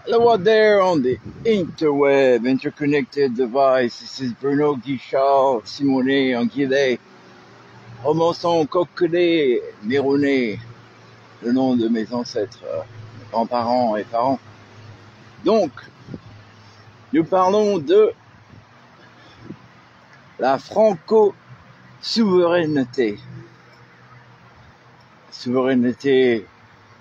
Hello out there on the interweb, interconnected device. This is Bruno Guichard, Simonet, Anguillet, Romançon, Coquelet, Méronnet, le nom de mes ancêtres, grands-parents et parents. Donc, nous parlons de la franco-souveraineté. Souveraineté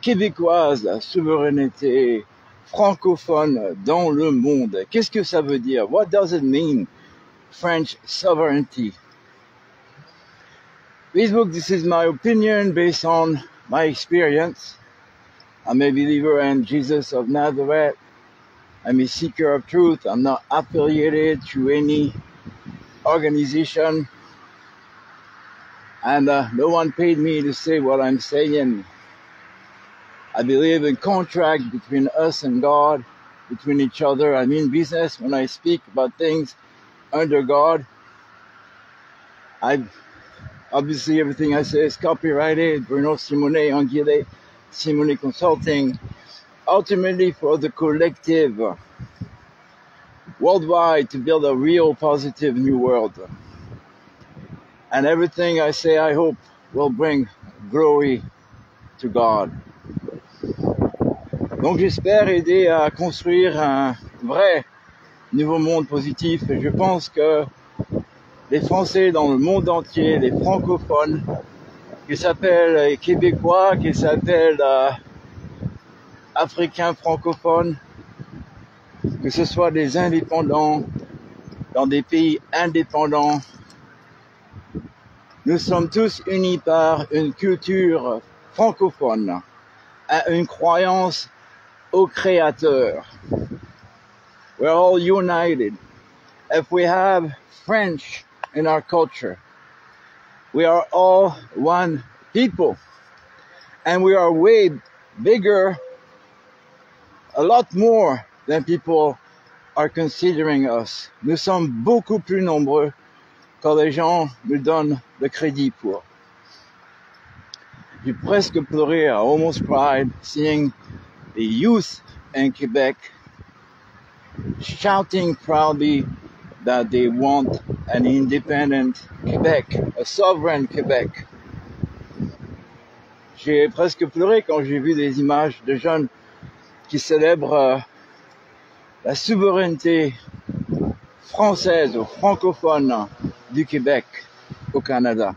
québécoise, la souveraineté francophone dans le monde. Qu'est-ce que ça veut dire? What does it mean, French sovereignty? Facebook, this is my opinion based on my experience. I'm a believer in Jesus of Nazareth. I'm a seeker of truth. I'm not affiliated to any organization. And no one paid me to say what I'm saying. I believe in contract between us and God, between each other. I mean business when I speak about things under God. Obviously everything I say is copyrighted. Bruno Simonet, Anguillet, Simonet Consulting. Ultimately for the collective worldwide to build a real positive new world. And everything I say, I hope, will bring glory to God. Donc j'espère aider à construire un vrai nouveau monde positif et je pense que les Français dans le monde entier, les francophones, qu'ils s'appellent Québécois, qu'ils s'appellent Africains francophones, que ce soit des indépendants dans des pays indépendants, nous sommes tous unis par une culture francophone, à une croyance au Créateur. We're all united. If we have French in our culture, we are all one people. And we are way bigger, a lot more than people are considering us. Nous sommes beaucoup plus nombreux que les gens nous donnent le crédit pour. J'ai presque pleuré, I almost cried, seeing the youth in Quebec shouting proudly that they want an independent Quebec, a sovereign Quebec. J'ai presque pleuré quand j'ai vu des images de jeunes qui célèbrent la souveraineté française ou francophone du Québec au Canada.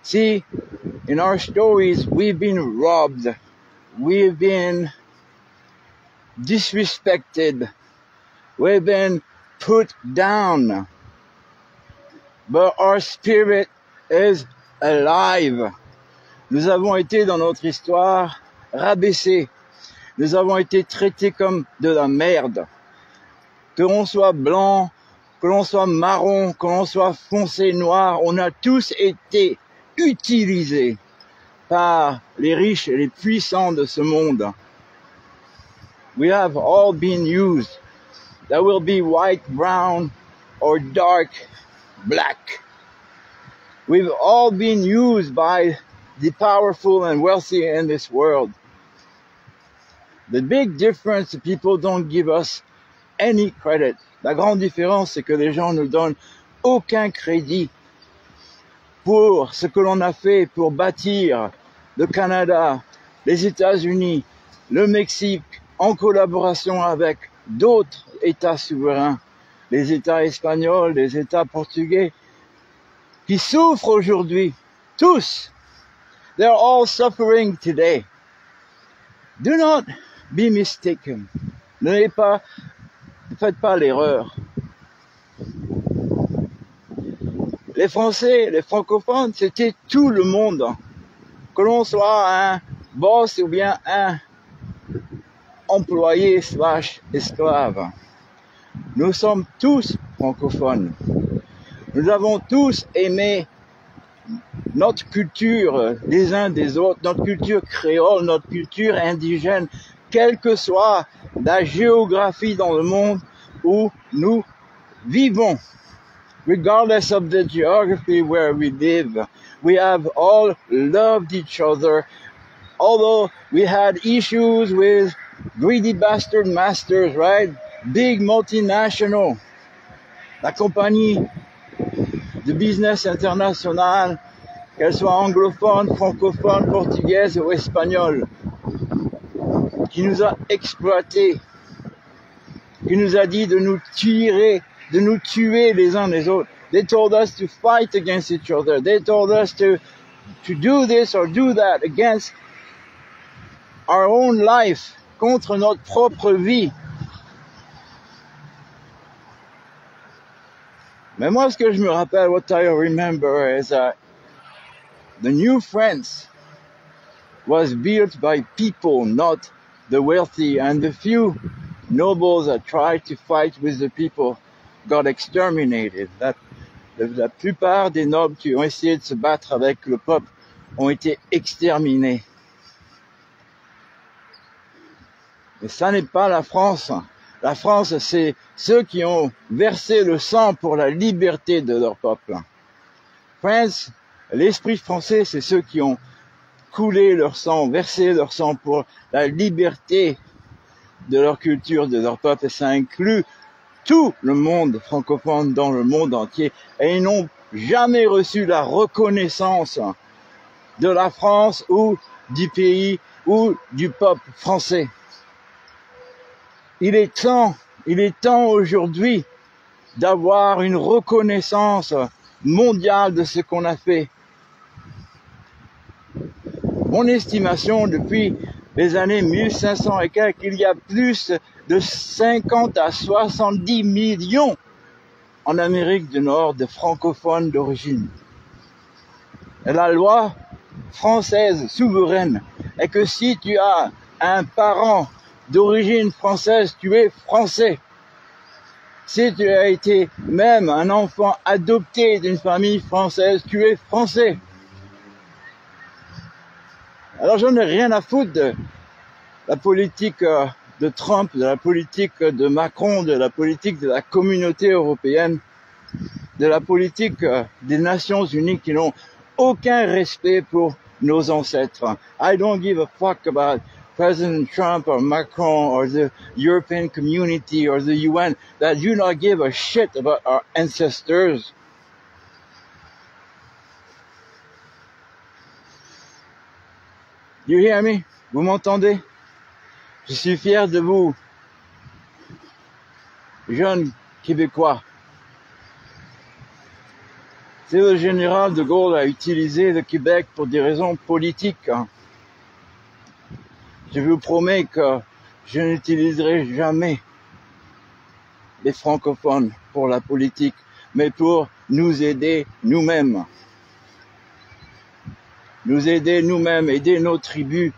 See, in our stories, we've been robbed. We've been disrespected. We've been put down. But our spirit is alive. Nous avons été dans notre histoire rabaissés. Nous avons été traités comme de la merde. Que l'on soit blanc, que l'on soit marron, que l'on soit foncé, noir, on a tous été utilisés par les riches et les puissants de ce monde. We have all been used. That will be white, brown, or dark black. We've all been used by the powerful and wealthy in this world. The big difference, people don't give us any credit. La grande différence, c'est que les gens ne donnent aucun crédit pour ce que l'on a fait pour bâtir le Canada, les États-Unis, le Mexique, en collaboration avec d'autres États souverains, les États espagnols, les États portugais, qui souffrent aujourd'hui, tous. They're all suffering today. Do not be mistaken. Ne faites pas l'erreur. Les Français, les francophones, c'était tout le monde. Que l'on soit un boss ou bien un employé / esclave. Nous sommes tous francophones. Nous avons tous aimé notre culture des uns des autres, notre culture créole, notre culture indigène, quelle que soit la géographie dans le monde où nous vivons. Regardless of the geography where we live, we have all loved each other. Although we had issues with greedy bastard masters, right? Big multinational, la compagnie de business international, qu'elle soit anglophone, francophone, portugaise ou espagnole, qui nous a exploités, qui nous a dit de nous tuer les uns les autres. They told us to fight against each other. They told us to do this or do that against our own life, contre notre propre vie. Mais moi, ce que je me rappelle, what I remember is that the new France was built by people, not the wealthy, and the few nobles that tried to fight with the people got exterminated. La plupart des nobles qui ont essayé de se battre avec le peuple ont été exterminés. Mais ça n'est pas la France. La France, c'est ceux qui ont versé le sang pour la liberté de leur peuple. France, l'esprit français, c'est ceux qui ont coulé leur sang, versé leur sang pour la liberté de leur culture, de leur peuple. Et ça inclut tout le monde francophone dans le monde entier. Et ils n'ont jamais reçu la reconnaissance de la France ou du pays ou du peuple français. Il est temps aujourd'hui d'avoir une reconnaissance mondiale de ce qu'on a fait. Mon estimation, depuis les années 1500 et quelques, il y a plus de 50 à 70 millions en Amérique du Nord de francophones d'origine. Et la loi française souveraine est que si tu as un parent d'origine française, tu es français. Si tu as été même un enfant adopté d'une famille française, tu es français. Alors j'en ai rien à foutre de la politique de Trump, de la politique de Macron, de la politique de la communauté européenne, de la politique des Nations Unies qui n'ont aucun respect pour nos ancêtres. I don't give a fuck about President Trump or Macron or the European community or the UN that do not give a shit about our ancestors. You hear me? Vous m'entendez? Je suis fier de vous, jeunes Québécois. C'est le général de Gaulle a utilisé le Québec pour des raisons politiques. Je vous promets que je n'utiliserai jamais les francophones pour la politique, mais pour nous aider nous-mêmes. Nous aider nous-mêmes, aider nos tribus,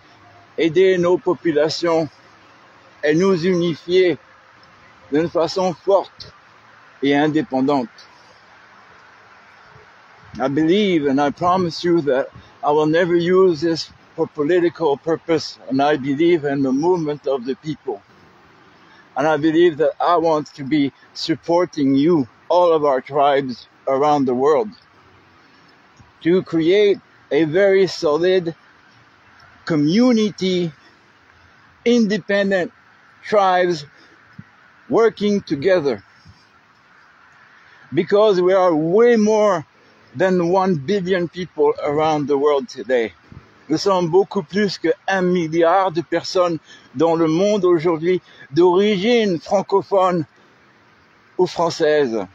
aider nos populations et nous unifier d'une façon forte et indépendante. I believe and I promise you that I will never use this for political purpose, and I believe in the movement of the people. And I believe that I want to be supporting you, all of our tribes around the world, to create a very solid community, independent tribes working together. Because we are way more than 1 billion people around the world today. Nous sommes beaucoup plus que 1 milliard de personnes dans le monde aujourd'hui d'origine francophone ou française.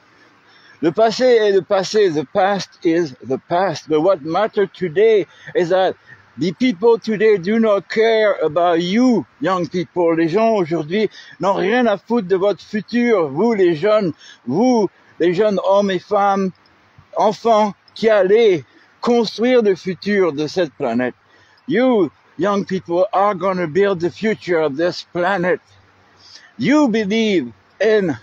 Le passé est le passé. The past is the past. But what matters today is that the people today do not care about you, young people. Les gens aujourd'hui n'ont rien à foutre de votre futur. Vous, les jeunes hommes et femmes, enfants qui allez construire le futur de cette planète. You, young people, are going to build the future of this planet. You believe in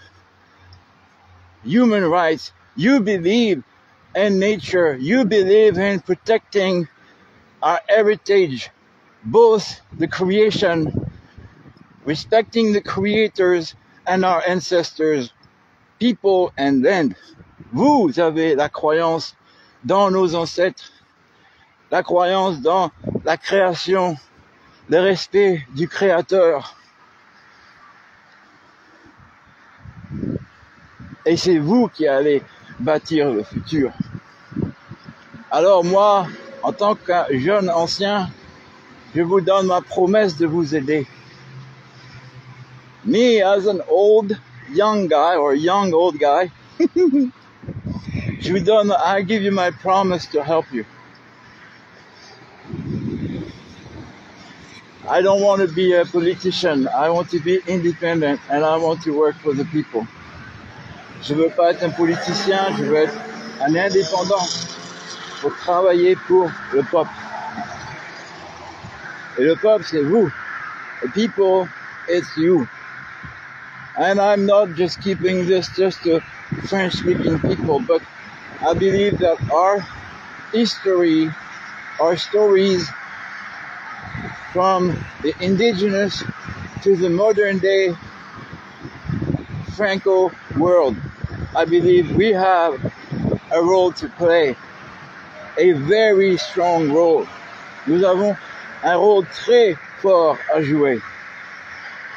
human rights. You believe in nature. You believe in protecting our heritage, both the creation, respecting the creators and our ancestors, people and land. Vous avez la croyance dans nos ancêtres, la croyance dans la création, le respect du Créateur, Et c'est vous qui allez bâtir le futur. Alors moi, en tant que jeune ancien, je vous donne ma promesse de vous aider. Me as an old young guy or young old guy, I give you my promise to help you. I don't want to be a politician. I want to be independent and I want to work for the people. Je veux pas être un politicien, je veux être un indépendant pour travailler pour le peuple. Et le peuple, c'est vous. The people, it's you. And I'm not just keeping this just to French-speaking people, but I believe that our history, our stories from the indigenous to the modern day Franco world, I believe we have a role to play, a very strong role. Nous avons un rôle très fort à jouer.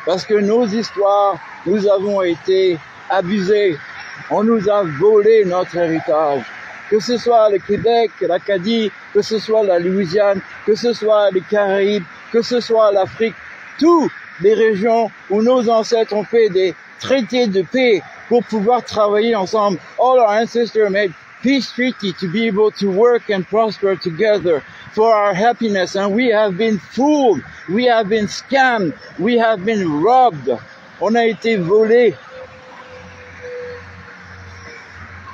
Parce que nos histoires, nous avons été abusés. On nous a volé notre héritage. Que ce soit le Québec, l'Acadie, que ce soit la Louisiane, que ce soit les Caraïbes, que ce soit l'Afrique, toutes les régions où nos ancêtres ont fait des traités de paix pour pouvoir travailler ensemble. All our ancestors made peace treaty to be able to work and prosper together for our happiness, and we have been fooled, we have been scammed, we have been robbed. On a été volés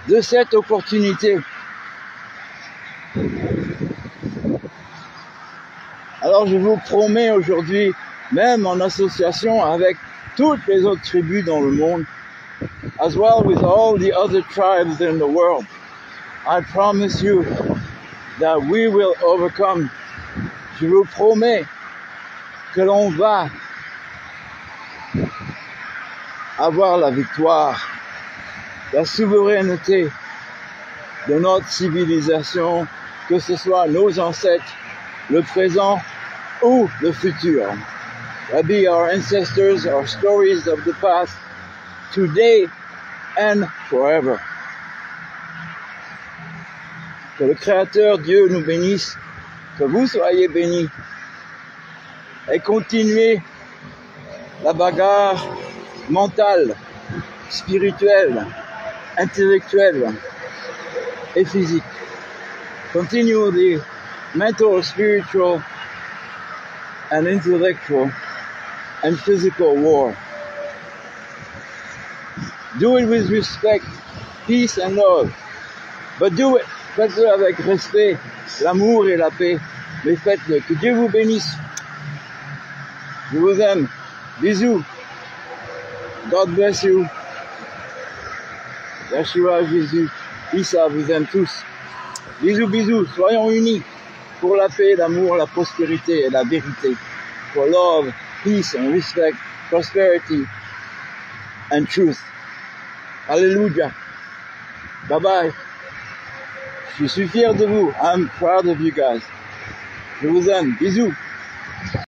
de cette opportunité. Alors je vous promets aujourd'hui, même en association avec toutes les autres tribus dans le monde, as well with all the other tribes in the world, I promise you that we will overcome. Je vous promets que l'on va avoir la victoire, la souveraineté de notre civilisation, que ce soit nos ancêtres, le présent ou le futur. That be our ancestors, our stories of the past, today and forever. Que le Créateur Dieu nous bénisse, que vous soyez bénis et continuez la bagarre mentale, spirituelle, intellectuelle et physique. Continue the mental, spiritual and intellectual and physical war. Do it with respect, peace and love. But do it, faites-le avec respect, l'amour et la paix. Mais faites-le. Que Dieu vous bénisse. Je vous aime. Bisous. God bless you. Yeshua, Jésus, Issa vous aime tous. Bisous, bisous. Soyons unis pour la paix, l'amour, la prospérité et la vérité. For love, peace and respect, prosperity and truth. Hallelujah. Bye bye. Je suis fier de vous. I'm proud of you guys. Je vous aime. Bisous.